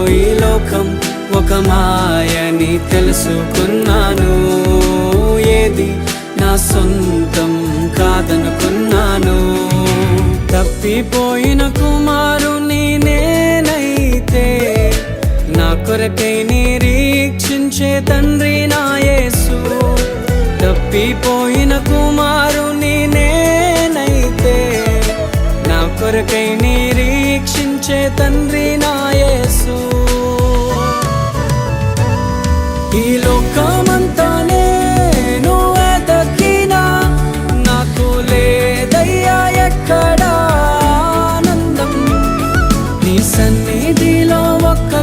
ఈ లోకం ఒక మాయని తెలుసుకున్నాను. ఏది నా సొంతం కాదనుకున్నాను. తప్పిపోయిన కుమారుని నేనైతే నా కొరకై నిరీక్షించే తండ్రి నా యేసు. తప్పిపోయిన కుమారుని నేనైతే నా కొరకై నిరీక్షించే తండ్రి నా యేసు. ఈ లోకమంతా నేను వెతకినా నాకు లేదయ్యా ఎక్కడా ఆనందం. నీ సన్నిధిలో ఒక్క